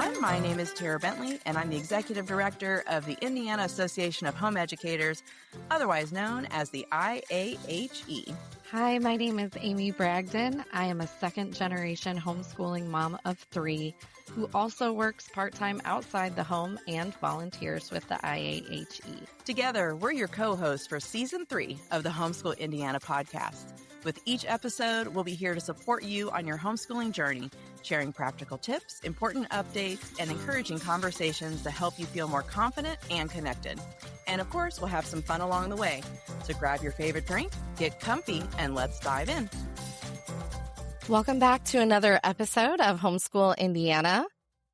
everyone. My name is Tara Bentley, and I'm the Executive Director of the Indiana Association of Home Educators, otherwise known as the IAHE. Hi, my name is Amy Bragdon. I am a second-generation homeschooling mom of 3 who also works part-time outside the home and volunteers with the IAHE. Together, we're your co-hosts for Season 3 of the Homeschool Indiana podcast. With each episode, we'll be here to support you on your homeschooling journey, sharing practical tips, important updates, and encouraging conversations to help you feel more confident and connected. And of course, we'll have some fun along the way. So grab your favorite drink, get comfy, and let's dive in. Welcome back to another episode of Homeschool Indiana.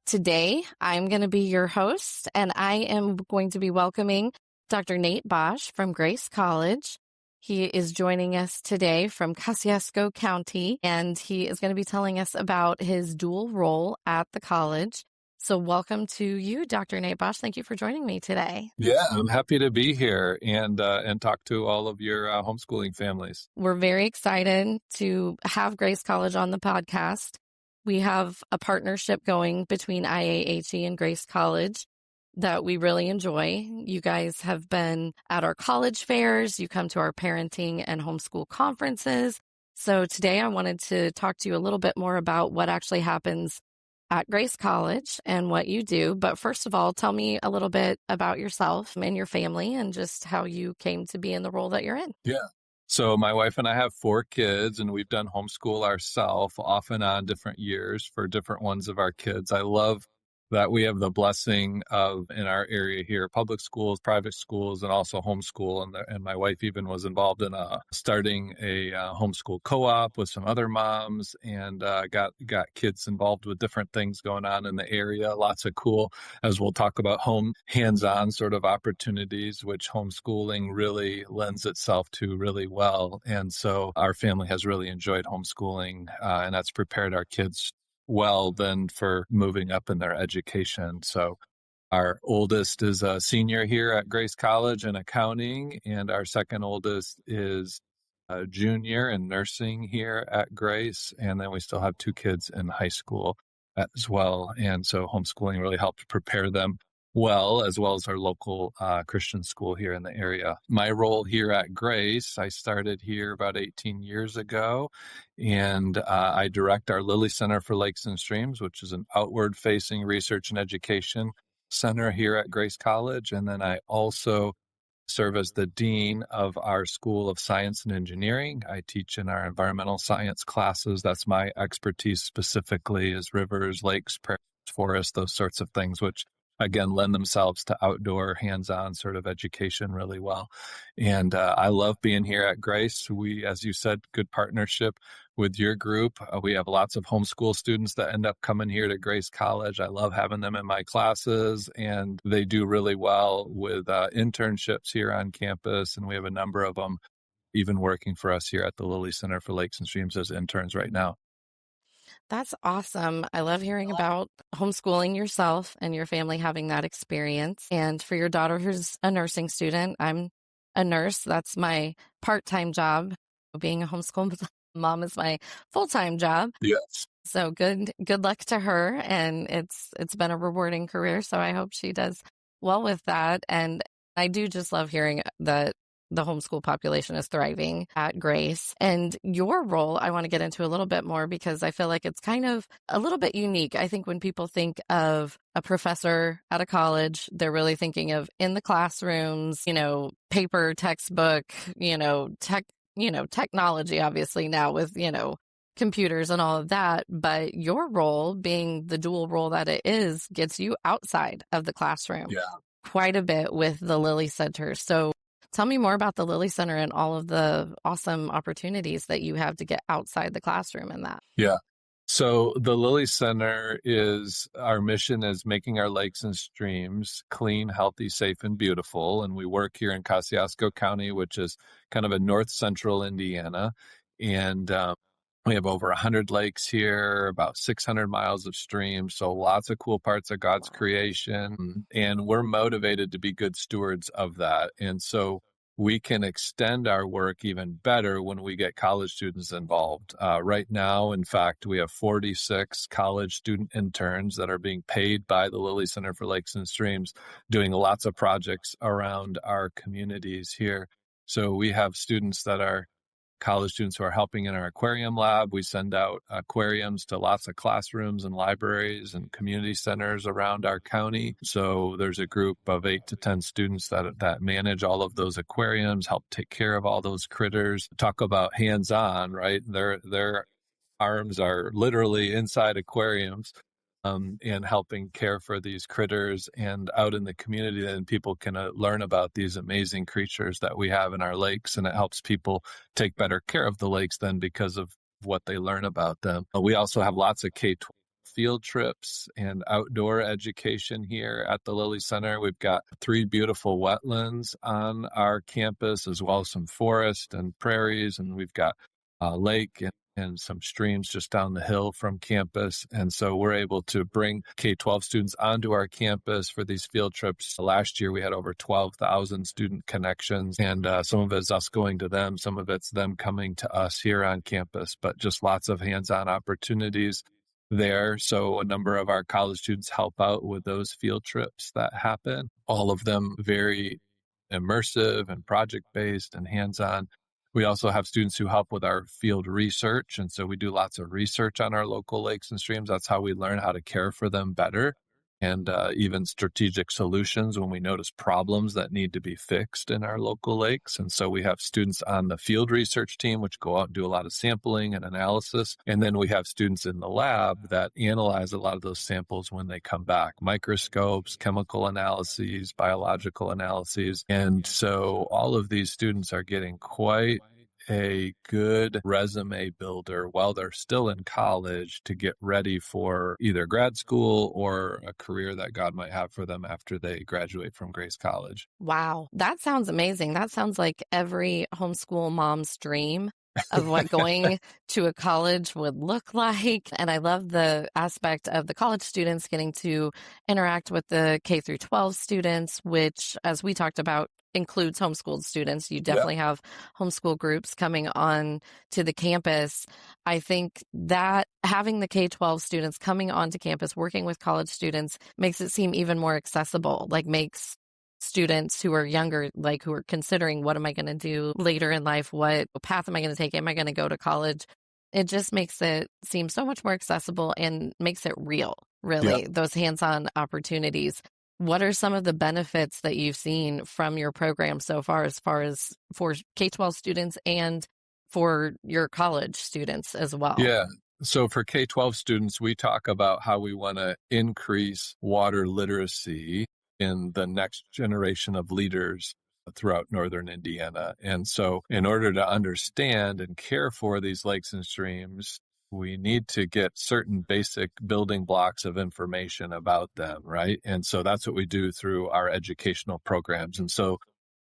Today, I'm going to be your host, and I am going to be welcoming Dr. Nate Bosch from Grace College. He is joining us today from Kosciuszko County, and he is going to be telling us about his dual role at the college. So welcome to you, Dr. Nate Bosch. Thank you for joining me today. Yeah, I'm happy to be here and talk to all of your homeschooling families. We're very excited to have Grace College on the podcast. We have a partnership going between IAHE and Grace College that we really enjoy. You guys have been at our college fairs. You come to our parenting and homeschool conferences. So today I wanted to talk to you a little bit more about what actually happens at Grace College and what you do. But first of all, tell me a little bit about yourself and your family and just how you came to be in the role that you're in. Yeah. So my wife and I have 4 kids, and we've done homeschool ourselves off and on different years for different ones of our kids. I love that we have the blessing of, in our area here, public schools, private schools, and also homeschool. And my wife even was involved in starting a homeschool co-op with some other moms, and got kids involved with different things going on in the area. Lots of cool, as we'll talk about, home hands-on sort of opportunities, which homeschooling really lends itself to really well. And so our family has really enjoyed homeschooling, and that's prepared our kids well then for moving up in their education. So our oldest is a senior here at Grace College in accounting, and our second oldest is a junior in nursing here at Grace. And then we still have 2 kids in high school as well. And so homeschooling really helped prepare them well as our local Christian school here in the area. My role here at Grace, I started here about 18 years ago, and I direct our Lilly Center for Lakes and Streams, which is an outward-facing research and education center here at Grace College. And then I also serve as the dean of our School of Science and Engineering. I teach in our environmental science classes. That's my expertise specifically, is rivers, lakes, prairies, forests, those sorts of things, which again, lend themselves to outdoor, hands-on sort of education really well. And I love being here at Grace. We, as you said, good partnership with your group. We have lots of homeschool students that end up coming here to Grace College. I love having them in my classes, and they do really well with internships here on campus. And we have a number of them even working for us here at the Lilly Center for Lakes and Streams as interns right now. That's awesome. I love hearing about homeschooling yourself and your family having that experience. And for your daughter who's a nursing student, I'm a nurse. That's my part-time job. Being a homeschool mom is my full-time job. Yes. So good luck to her. And it's been a rewarding career. So I hope she does well with that. And I do just love hearing that the homeschool population is thriving at Grace. And your role, I want to get into a little bit more because I feel like it's kind of a little bit unique. I think when people think of a professor at a college, they're really thinking of in the classrooms, paper, textbook, technology, obviously now with, computers and all of that. But your role, being the dual role that it is, gets you outside of the classroom quite a bit with the Lilly Center. So tell me more about the Lilly Center and all of the awesome opportunities that you have to get outside the classroom in that. Yeah. So the Lilly Center our mission is making our lakes and streams clean, healthy, safe, and beautiful. And we work here in Kosciuszko County, which is kind of a north central Indiana. And we have over 100 lakes here, about 600 miles of streams. So lots of cool parts of God's creation. And we're motivated to be good stewards of that. And so we can extend our work even better when we get college students involved. Right now, in fact, we have 46 college student interns that are being paid by the Lilly Center for Lakes and Streams, doing lots of projects around our communities here. So we have students that are college students who are helping in our aquarium lab. We send out aquariums to lots of classrooms and libraries and community centers around our county. So there's a group of 8 to 10 students that manage all of those aquariums, help take care of all those critters. Talk about hands-on, right? Their arms are literally inside aquariums. And helping care for these critters, and out in the community, then people can learn about these amazing creatures that we have in our lakes, and it helps people take better care of the lakes then because of what they learn about them. We also have lots of K-12 field trips and outdoor education here at the Lilly Center. We've got 3 beautiful wetlands on our campus, as well as some forest and prairies, and we've got a lake and some streams just down the hill from campus. And so we're able to bring K-12 students onto our campus for these field trips. Last year, we had over 12,000 student connections, and some of it's us going to them, some of it's them coming to us here on campus, but just lots of hands-on opportunities there. So a number of our college students help out with those field trips that happen, all of them very immersive and project-based and hands-on. We also have students who help with our field research, and so we do lots of research on our local lakes and streams. That's how we learn how to care for them better, and even strategic solutions when we notice problems that need to be fixed in our local lakes. And so we have students on the field research team, which go out and do a lot of sampling and analysis. And then we have students in the lab that analyze a lot of those samples when they come back, microscopes, chemical analyses, biological analyses. And so all of these students are getting quite a good resume builder while they're still in college to get ready for either grad school or a career that God might have for them after they graduate from Grace College. Wow, that sounds amazing. That sounds like every homeschool mom's dream of what going to a college would look like. And I love the aspect of the college students getting to interact with the K through 12 students, which, as we talked about, includes homeschooled students. You definitely have homeschool groups coming on to the campus. I think that having the K-12 students coming onto campus, working with college students, makes it seem even more accessible, like makes students who are younger, like who are considering, what am I going to do later in life? What path am I going to take? Am I going to go to college? It just makes it seem so much more accessible and makes it real, really, those hands-on opportunities. What are some of the benefits that you've seen from your program so far as for K-12 students and for your college students as well? Yeah. So for K-12 students, we talk about how we want to increase water literacy in the next generation of leaders throughout northern Indiana. And so in order to understand and care for these lakes and streams, we need to get certain basic building blocks of information about them, right? And so that's what we do through our educational programs. And so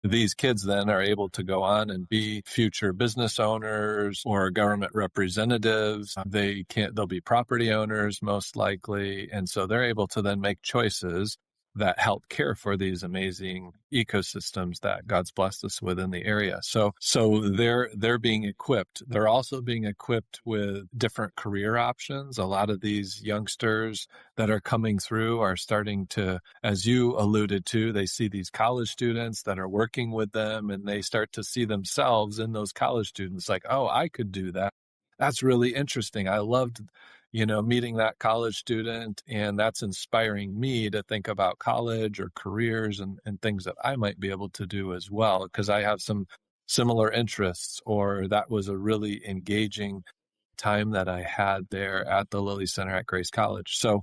these kids then are able to go on and be future business owners or government representatives. They'll be property owners most likely. And so they're able to then make choices that help care for these amazing ecosystems that God's blessed us with in the area. So they're being equipped. They're also being equipped with different career options. A lot of these youngsters that are coming through are starting to, as you alluded to, they see these college students that are working with them, and they start to see themselves in those college students like, oh, I could do that. That's really interesting. I loved meeting that college student, and that's inspiring me to think about college or careers and things that I might be able to do as well, because I have some similar interests, or that was a really engaging time that I had there at the Lilly Center at Grace College. So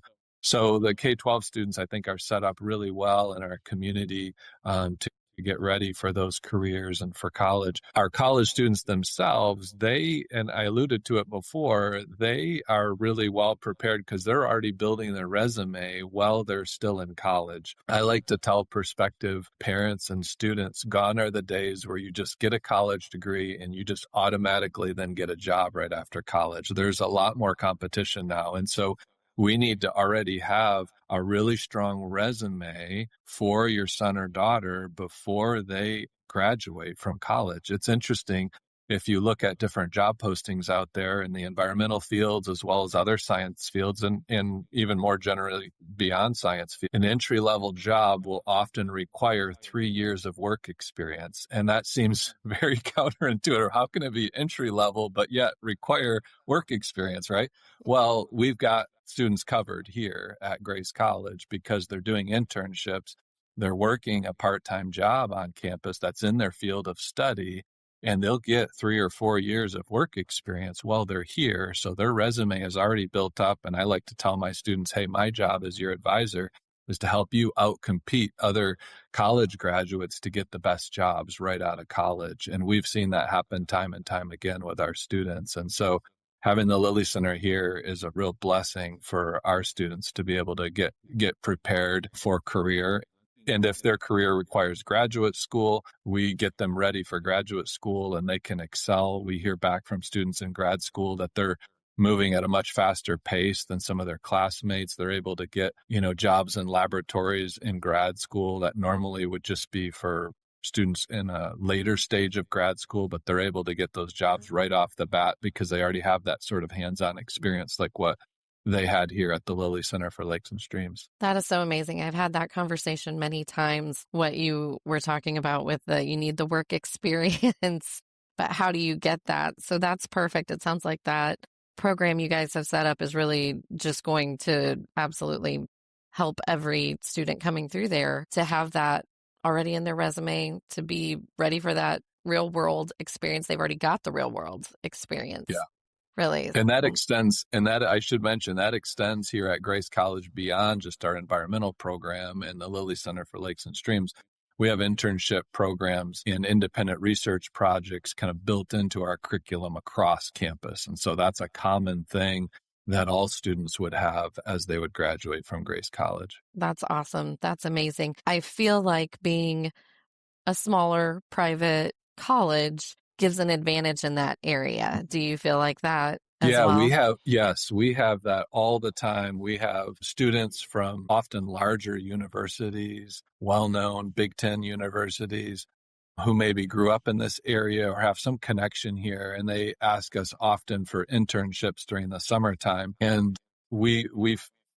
the K-12 students, I think, are set up really well in our community to get ready for those careers and for college. Our college students themselves, and I alluded to it before, they are really well prepared because they're already building their resume while they're still in college. I like to tell prospective parents and students, gone are the days where you just get a college degree and you just automatically then get a job right after college. There's a lot more competition now. And so we need to already have a really strong resume for your son or daughter before they graduate from college. It's interesting. If you look at different job postings out there in the environmental fields, as well as other science fields, and even more generally beyond science, an entry-level job will often require 3 years of work experience. And that seems very counterintuitive. How can it be entry-level, but yet require work experience, right? Well, we've got students covered here at Grace College because they're doing internships. They're working a part-time job on campus that's in their field of study, and they'll get 3 or 4 years of work experience while they're here. So their resume is already built up. And I like to tell my students, hey, my job as your advisor is to help you outcompete other college graduates to get the best jobs right out of college. And we've seen that happen time and time again with our students. And so having the Lilly Center here is a real blessing for our students to be able to get prepared for career. And if their career requires graduate school, we get them ready for graduate school and they can excel. We hear back from students in grad school that they're moving at a much faster pace than some of their classmates. They're able to get, jobs in laboratories in grad school that normally would just be for students in a later stage of grad school, but they're able to get those jobs right off the bat because they already have that sort of hands-on experience like what they had here at the Lilly Center for Lakes and Streams. That is so amazing. I've had that conversation many times, what you were talking about with you need the work experience, but how do you get that? So that's perfect. It sounds like that program you guys have set up is really just going to absolutely help every student coming through there to have that already in their resume, to be ready for that real world experience. They've already got the real world experience. Yeah. Really. And that extends, I should mention, that extends here at Grace College beyond just our environmental program and the Lilly Center for Lakes and Streams. We have internship programs and independent research projects kind of built into our curriculum across campus. And so that's a common thing that all students would have as they would graduate from Grace College. That's awesome. That's amazing. I feel like being a smaller private college gives an advantage in that area. Do you feel like that as well? We have that all the time. We have students from often larger universities, well-known Big Ten universities, who maybe grew up in this area or have some connection here. And they ask us often for internships during the summertime. And we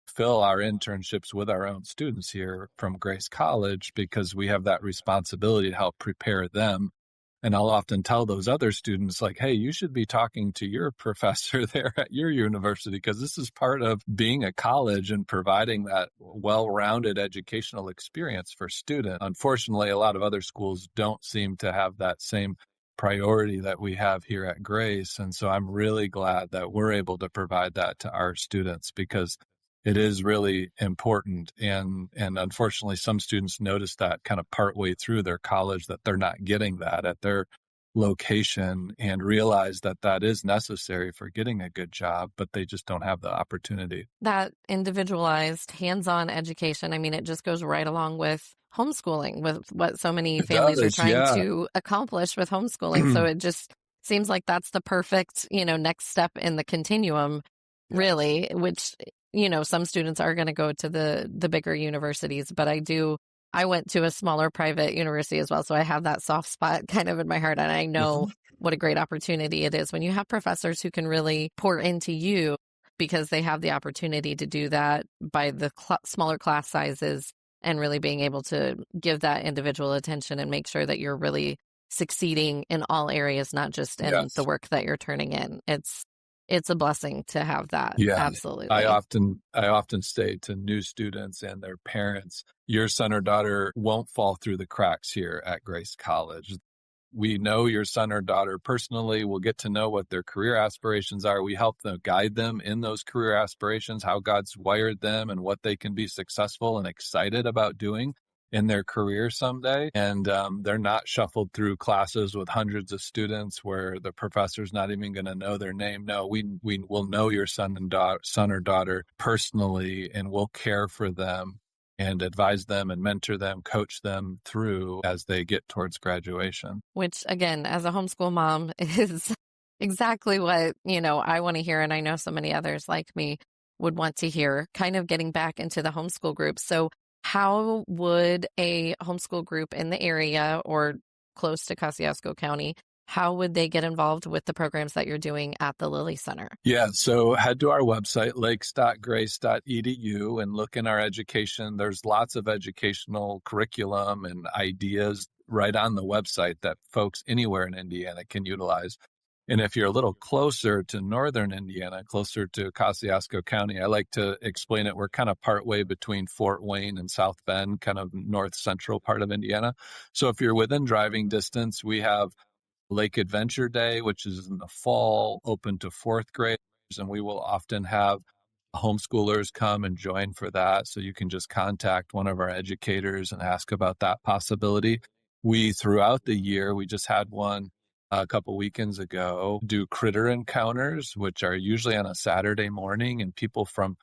fill our internships with our own students here from Grace College because we have that responsibility to help prepare them. And I'll often tell those other students, like, hey, you should be talking to your professor there at your university because this is part of being a college and providing that well-rounded educational experience for students. Unfortunately, a lot of other schools don't seem to have that same priority that we have here at Grace. And so I'm really glad that we're able to provide that to our students because it is really important. And unfortunately, some students notice that kind of partway through their college that they're not getting that at their location and realize that that is necessary for getting a good job, but they just don't have the opportunity. That individualized hands-on education, I mean, it just goes right along with homeschooling, with what so many families are trying to accomplish with homeschooling. So it just seems like that's the perfect, next step in the continuum, really, which some students are going to go to the bigger universities, but I went to a smaller private university as well. So I have that soft spot kind of in my heart. And I know what a great opportunity it is when you have professors who can really pour into you because they have the opportunity to do that by the smaller class sizes and really being able to give that individual attention and make sure that you're really succeeding in all areas, not just in the work that you're turning in. It's a blessing to have that. Yeah, absolutely. I often say to new students and their parents, your son or daughter won't fall through the cracks here at Grace College. We know your son or daughter personally. We'll get to know what their career aspirations are. We help them guide them in those career aspirations, how God's wired them and what they can be successful and excited about doing in their career someday. And they're not shuffled through classes with hundreds of students where the professor's not even going to know their name. No, we will know your son or daughter personally, and we'll care for them and advise them and mentor them, coach them through as they get towards graduation. Which, again, as a homeschool mom, is exactly what, I want to hear. And I know so many others like me. would want to hear, kind of getting back into the homeschool group. So how would a homeschool group in the area or close to Kosciuszko County, how would they get involved with the programs that you're doing at the Lilly Center? Yeah, so head to our website, lakes.grace.edu, and look in our education. There's lots of educational curriculum and ideas right on the website that folks anywhere in Indiana can utilize. And if you're a little closer to northern Indiana, closer to Kosciuszko County, I like to explain it. We're kind of partway between Fort Wayne and South Bend, kind of north central part of Indiana. So if you're within driving distance, we have Lake Adventure Day, which is in the fall, open to fourth graders, and we will often have homeschoolers come and join for that. So you can just contact one of our educators and ask about that possibility. We, throughout the year, we just had one a couple weekends ago, do critter encounters, which are usually on a Saturday morning, and people from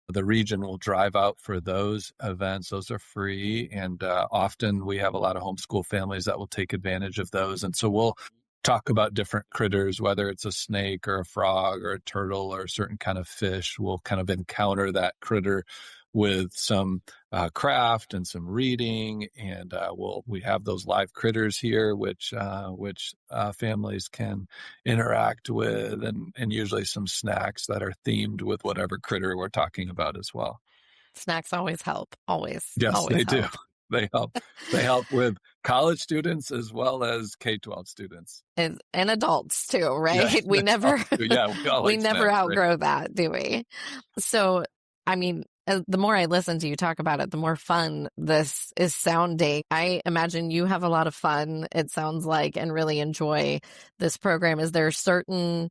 the region will drive out for those events. Those are free. And often we have a lot of homeschool families that will take advantage of those. And so we'll talk about different critters, whether it's a snake or a frog or a turtle or a certain kind of fish. We'll kind of encounter that critter with some craft and some reading, and we have those live critters here, which families can interact with, and usually some snacks that are themed with whatever critter we're talking about as well. Snacks always help. Always. Yes, always they help. do. They help. They help with college students as well as K-12 students. And adults too, right? Yeah, we never, we all we like never snacks, outgrow right? that, do we? So, I mean, the more I listen to you talk about it, the more fun this is sounding. I imagine you have a lot of fun, it sounds like, and really enjoy this program. Is there a certain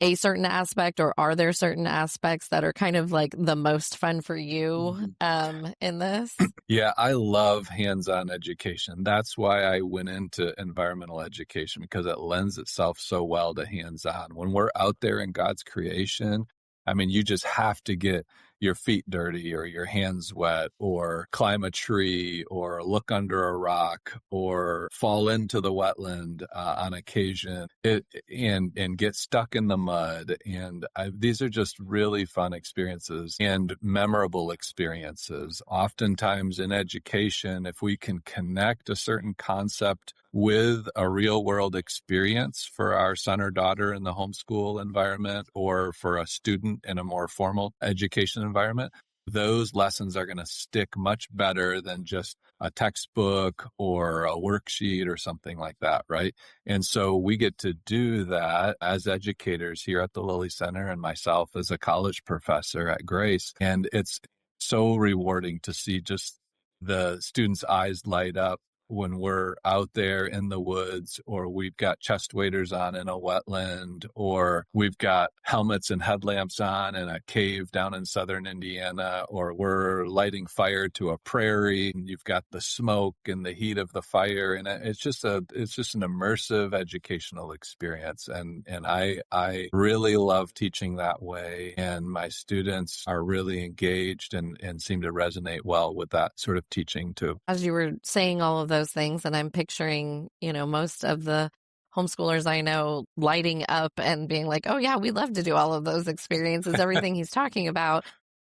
aspect, or are there certain aspects that are kind of like the most fun for you in this? Yeah, I love hands-on education. That's why I went into environmental education, because it lends itself so well to hands-on. When we're out there in God's creation, I mean, you just have to get your feet dirty or your hands wet or climb a tree or look under a rock or fall into the wetland on occasion and get stuck in the mud. And these are just really fun experiences and memorable experiences. Oftentimes in education, if we can connect a certain concept with a real world experience for our son or daughter in the homeschool environment or for a student in a more formal education environment, those lessons are going to stick much better than just a textbook or a worksheet or something like that, right? And so we get to do that as educators here at the Lilly Center, and myself as a college professor at Grace. And it's so rewarding to see just the students' eyes light up when we're out there in the woods, or we've got chest waders on in a wetland, or we've got helmets and headlamps on in a cave down in southern Indiana, or we're lighting fire to a prairie and you've got the smoke and the heat of the fire. And it's just an immersive educational experience. And I really love teaching that way. And my students are really engaged and seem to resonate well with that sort of teaching too. As you were saying all of those things, and I'm picturing, most of the homeschoolers I know lighting up and being like, oh yeah, we'd love to do all of those experiences, everything he's talking about.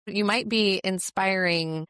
You might be inspiring,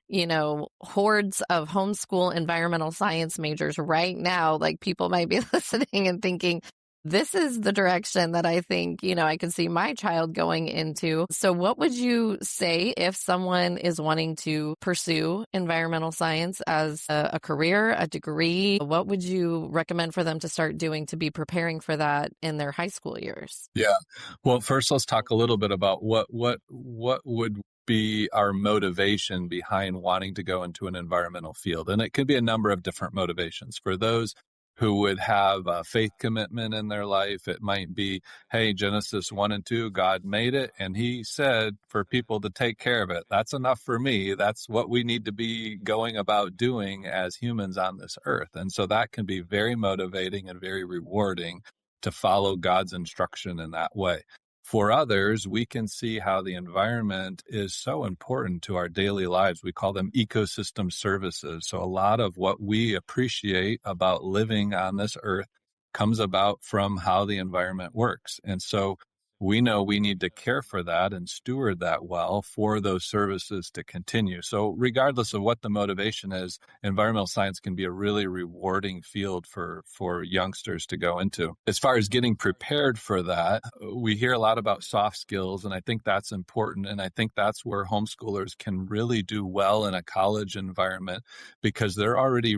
hordes of homeschool environmental science majors right now. Like, people might be listening and thinking, this is the direction that I think, I could see my child going into. So what would you say if someone is wanting to pursue environmental science as a career, a degree? What would you recommend for them to start doing to be preparing for that in their high school years? Yeah. Well, first let's talk a little bit about what would be our motivation behind wanting to go into an environmental field. And it could be a number of different motivations. For those who would have a faith commitment in their life, it might be, hey, Genesis 1 and 2, God made it, and he said for people to take care of it. That's enough for me. That's what we need to be going about doing as humans on this earth. And so that can be very motivating and very rewarding to follow God's instruction in that way. For others, we can see how the environment is so important to our daily lives. We call them ecosystem services. So a lot of what we appreciate about living on this earth comes about from how the environment works. And so we know we need to care for that and steward that well for those services to continue. So regardless of what the motivation is, environmental science can be a really rewarding field for youngsters to go into. As far as getting prepared for that, we hear a lot about soft skills, and I think that's important. And I think that's where homeschoolers can really do well in a college environment, because they're already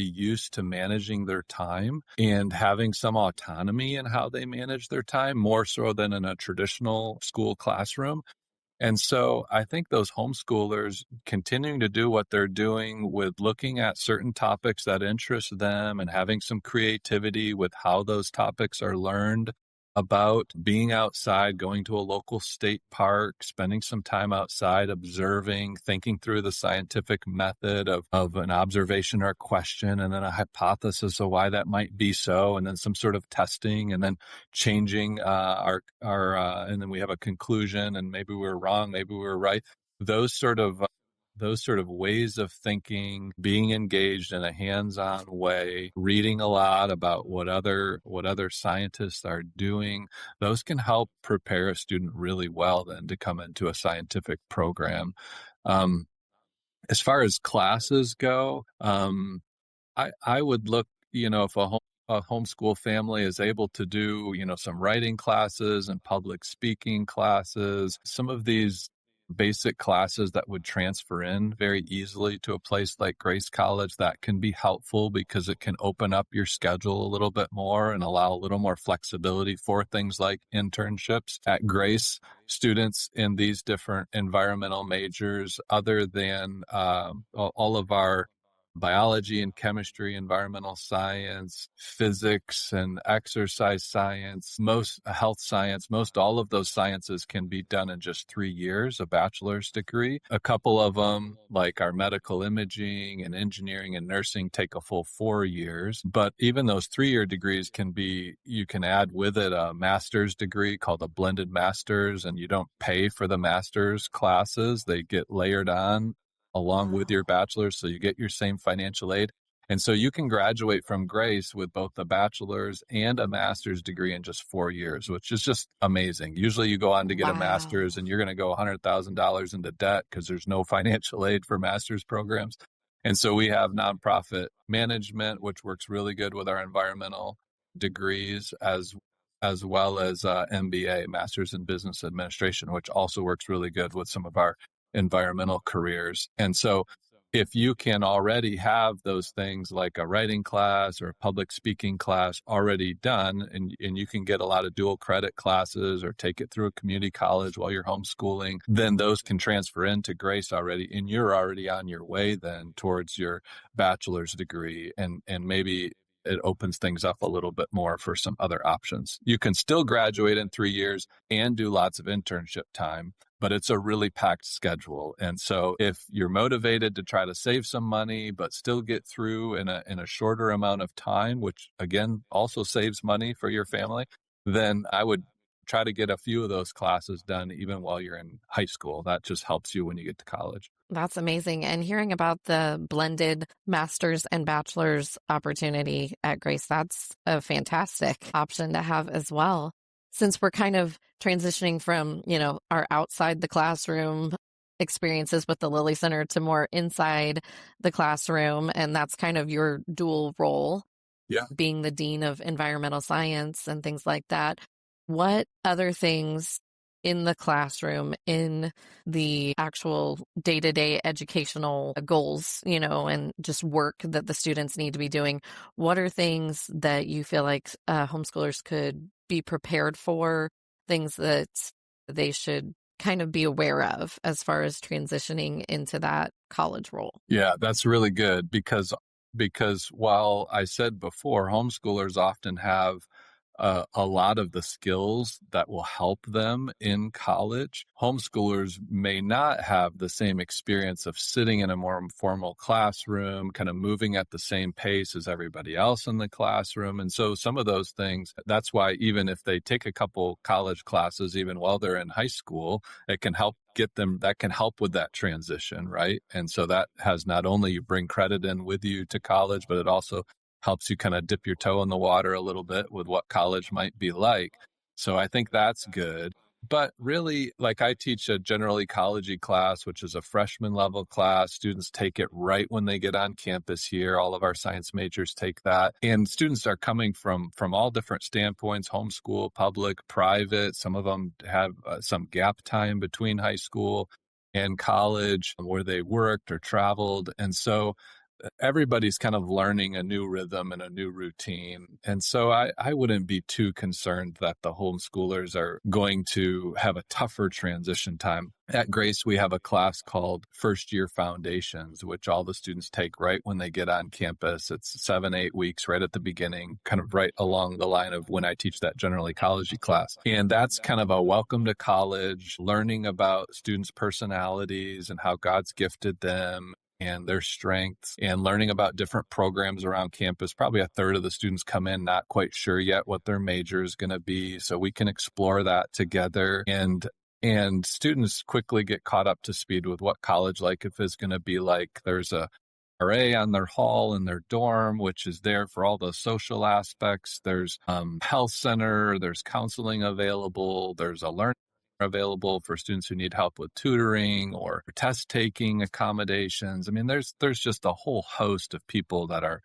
used to managing their time and having some autonomy in how they manage their time, more so than in a traditional school classroom. And so I think those homeschoolers continuing to do what they're doing with looking at certain topics that interest them and having some creativity with how those topics are learned, about being outside, going to a local state park, spending some time outside, observing, thinking through the scientific method of an observation or a question, and then a hypothesis of why that might be so, and then some sort of testing, and then changing and then we have a conclusion, and maybe we were wrong, maybe we were right. Those sort of ways of thinking, being engaged in a hands-on way, reading a lot about what other scientists are doing, those can help prepare a student really well then to come into a scientific program. As far as classes go, I would look, if a homeschool family is able to do, some writing classes and public speaking classes, some of these basic classes that would transfer in very easily to a place like Grace College, that can be helpful because it can open up your schedule a little bit more and allow a little more flexibility for things like internships. At Grace, students in these different environmental majors, other than all of our biology and chemistry, environmental science, physics and exercise science, most health science, most all of those sciences can be done in just 3 years, a bachelor's degree. A couple of them, like our medical imaging and engineering and nursing, take a full 4 years. But even those 3-year degrees you can add with it a master's degree called a blended master's, and you don't pay for the master's classes. They get layered on along with your bachelor's, so you get your same financial aid. And so you can graduate from Grace with both a bachelor's and a master's degree in just 4 years, which is just amazing. Usually you go on to get a master's and you're going to go $100,000 into debt because there's no financial aid for master's programs. And so we have nonprofit management, which works really good with our environmental degrees, as well as MBA, Master's in Business Administration, which also works really good with some of our environmental careers. And so if you can already have those things like a writing class or a public speaking class already done, and you can get a lot of dual credit classes or take it through a community college while you're homeschooling, then those can transfer into Grace already, and you're already on your way then towards your bachelor's degree, and maybe it opens things up a little bit more for some other options. You can still graduate in 3 years and do lots of internship time, but it's a really packed schedule. And so if you're motivated to try to save some money, but still get through in a shorter amount of time, which again also saves money for your family, then I would try to get a few of those classes done even while you're in high school. That just helps you when you get to college. That's amazing. And hearing about the blended master's and bachelor's opportunity at Grace, that's a fantastic option to have as well. Since we're kind of transitioning from, our outside the classroom experiences with the Lilly Center to more inside the classroom, and that's kind of your dual role, being the dean of environmental science and things like that. What other things in the classroom, in the actual day-to-day educational goals, and just work that the students need to be doing, what are things that you feel like homeschoolers could be prepared for, things that they should kind of be aware of as far as transitioning into that college role? Yeah, that's really good because while I said before, homeschoolers often have a lot of the skills that will help them in college. Homeschoolers may not have the same experience of sitting in a more formal classroom, kind of moving at the same pace as everybody else in the classroom. And so some of those things, that's why even if they take a couple college classes, even while they're in high school, it can help that can help with that transition, right? And so that has not only you bring credit in with you to college, but it also helps you kind of dip your toe in the water a little bit with what college might be like. So I think that's good. But really, like I teach a general ecology class, which is a freshman level class. Students take it right when they get on campus here. All of our science majors take that. And students are coming from all different standpoints, homeschool, public, private. Some of them have some gap time between high school and college where they worked or traveled. And so everybody's kind of learning a new rhythm and a new routine. And so I wouldn't be too concerned that the homeschoolers are going to have a tougher transition time. At Grace, we have a class called First Year Foundations, which all the students take right when they get on campus. It's 7-8 weeks right at the beginning, kind of right along the line of when I teach that general ecology class. And that's kind of a welcome to college, learning about students' personalities and how God's gifted them and their strengths, and learning about different programs around campus. Probably a third of the students come in not quite sure yet what their major is going to be. So we can explore that together. And students quickly get caught up to speed with what college life is going to be like. There's a array on their hall in their dorm, which is there for all the social aspects. There's health center, there's counseling available, there's a learning available for students who need help with tutoring or test taking accommodations. I mean, there's just a whole host of people that are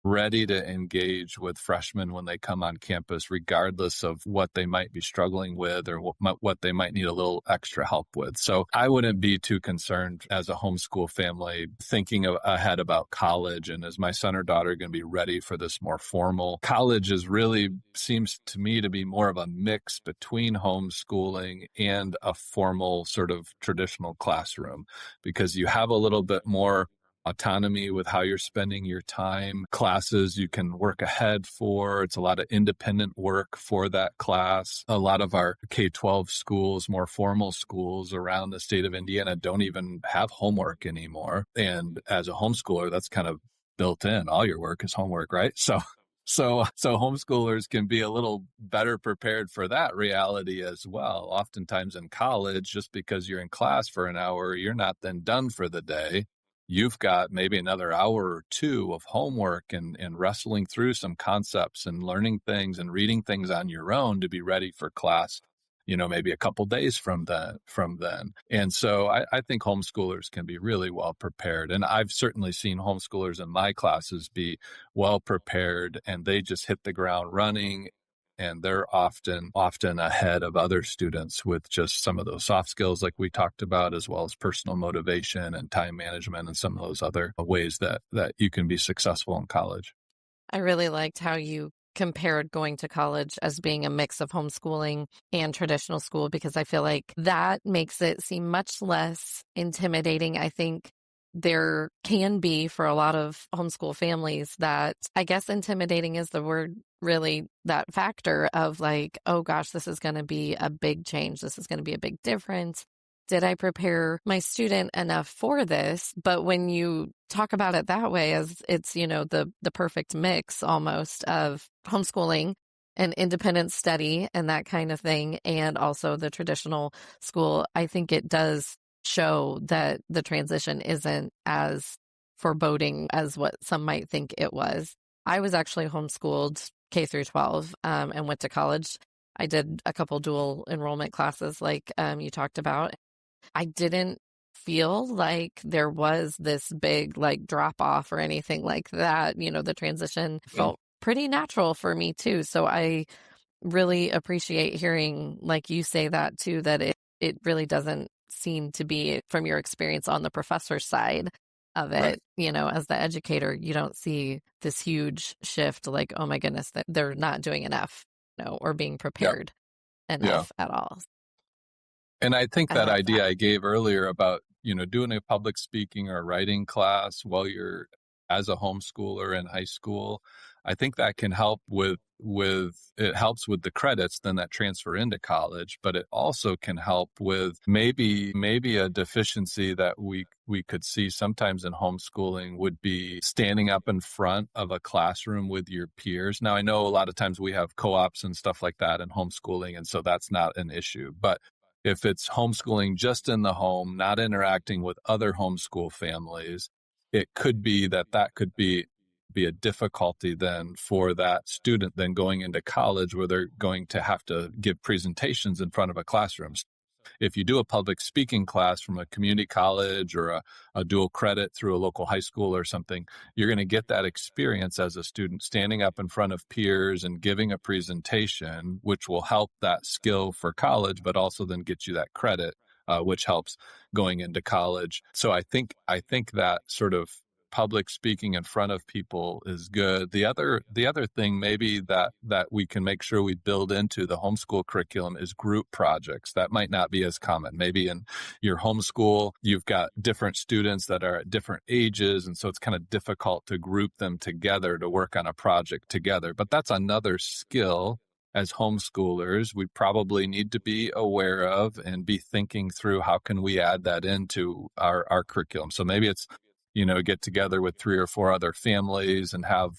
ready to engage with freshmen when they come on campus, regardless of what they might be struggling with or what they might need a little extra help with. So I wouldn't be too concerned as a homeschool family thinking ahead about college and is my son or daughter going to be ready for this more formal. College seems to me to be more of a mix between homeschooling and a formal sort of traditional classroom, because you have a little bit more autonomy with how you're spending your time. Classes you can work ahead for. It's a lot of independent work for that class. A lot of our K-12 schools, more formal schools around the state of Indiana, don't even have homework anymore. And as a homeschooler, that's kind of built in. All your work is homework, right? So homeschoolers can be a little better prepared for that reality as well. Oftentimes in college, just because you're in class for an hour, you're not then done for the day. You've got maybe another hour or two of homework and wrestling through some concepts and learning things and reading things on your own to be ready for class, maybe a couple days from then. And so I think homeschoolers can be really well prepared. And I've certainly seen homeschoolers in my classes be well prepared, and they just hit the ground running. And they're often ahead of other students with just some of those soft skills like we talked about, as well as personal motivation and time management and some of those other ways that you can be successful in college. I really liked how you compared going to college as being a mix of homeschooling and traditional school, because I feel like that makes it seem much less intimidating. I think there can be for a lot of homeschool families that, I guess intimidating is the word, really, that factor of like, oh gosh, this is going to be a big change. This is going to be a big difference. Did I prepare my student enough for this? But when you talk about it that way, as it's, the perfect mix almost of homeschooling and independent study and that kind of thing, and also the traditional school, I think it does show that the transition isn't as foreboding as what some might think it was. I was actually homeschooled K through 12 and went to college. I did a couple dual enrollment classes like you talked about. I didn't feel like there was this big like drop off or anything like that. The transition felt pretty natural for me too. So I really appreciate hearing like you say that too, that it really doesn't seem to be, from your experience on the professor side of it, right. As the educator, you don't see this huge shift like, oh my goodness, that they're not doing enough, or being prepared enough at all. And I think that idea I gave earlier about, doing a public speaking or writing class while you're as a homeschooler in high school, I think that can help it helps with the credits then that transfer into college, but it also can help with maybe a deficiency that we could see sometimes in homeschooling would be standing up in front of a classroom with your peers. Now, I know a lot of times we have co-ops and stuff like that in homeschooling, and so that's not an issue. But if it's homeschooling just in the home, not interacting with other homeschool families, it could be that could be be a difficulty then for that student then going into college where they're going to have to give presentations in front of a classroom. If you do a public speaking class from a community college or a dual credit through a local high school or something, you're going to get that experience as a student standing up in front of peers and giving a presentation, which will help that skill for college, but also then get you that credit, which helps going into college. So I think that sort of public speaking in front of people is good. The other thing maybe that we can make sure we build into the homeschool curriculum is group projects. That might not be as common. Maybe in your homeschool, you've got different students that are at different ages, and so it's kind of difficult to group them together to work on a project together. But that's another skill as homeschoolers we probably need to be aware of and be thinking through how can we add that into our curriculum. So maybe it's get together with 3 or 4 other families and have,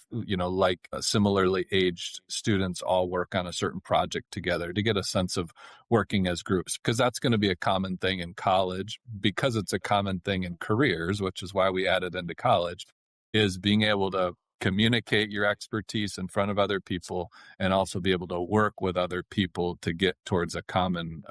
similarly aged students all work on a certain project together to get a sense of working as groups, because that's going to be a common thing in college, because it's a common thing in careers, which is why we added into college, is being able to communicate your expertise in front of other people and also be able to work with other people to get towards a common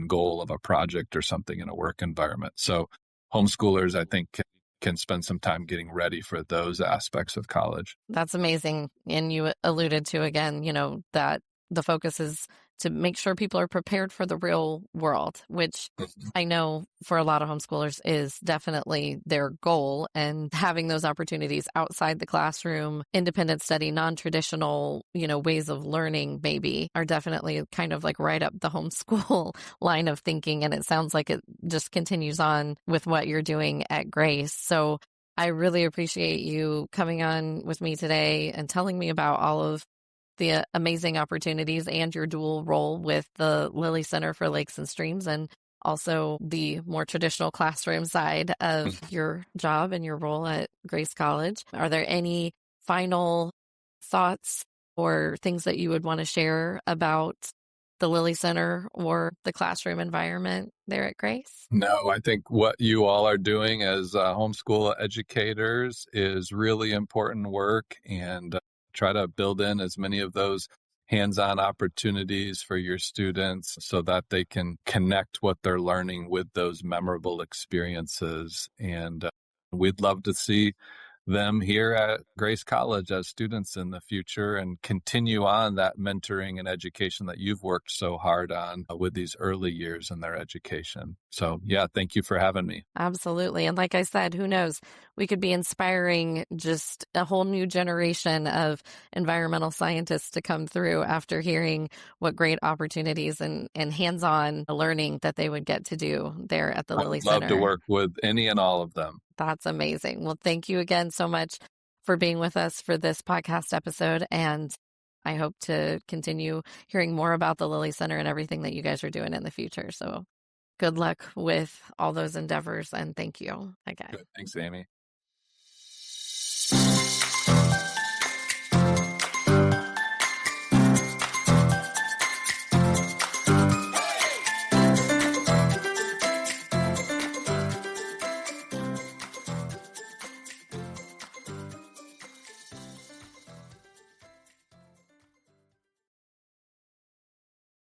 goal of a project or something in a work environment. So homeschoolers, I think, can spend some time getting ready for those aspects of college. That's amazing. And you alluded to, again, that the focus is to make sure people are prepared for the real world, which I know for a lot of homeschoolers is definitely their goal. And having those opportunities outside the classroom, independent study, non-traditional, ways of learning maybe are definitely kind of like right up the homeschool line of thinking. And it sounds like it just continues on with what you're doing at Grace. So I really appreciate you coming on with me today and telling me about all of the amazing opportunities and your dual role with the Lilly Center for Lakes and Streams, and also the more traditional classroom side of your job and your role at Grace College. Are there any final thoughts or things that you would want to share about the Lilly Center or the classroom environment there at Grace? No, I think what you all are doing as homeschool educators is really important work, and try to build in as many of those hands-on opportunities for your students so that they can connect what they're learning with those memorable experiences. And we'd love to see them here at Grace College as students in the future and continue on that mentoring and education that you've worked so hard on with these early years in their education. So yeah, thank you for having me. Absolutely. And like I said, who knows, we could be inspiring just a whole new generation of environmental scientists to come through after hearing what great opportunities and hands-on learning that they would get to do there at the Lilly Center. I'd love to work with any and all of them. That's amazing. Well, thank you again so much for being with us for this podcast episode. And I hope to continue hearing more about the Lilly Center and everything that you guys are doing in the future. So good luck with all those endeavors. And thank you again. Good. Thanks, Amy.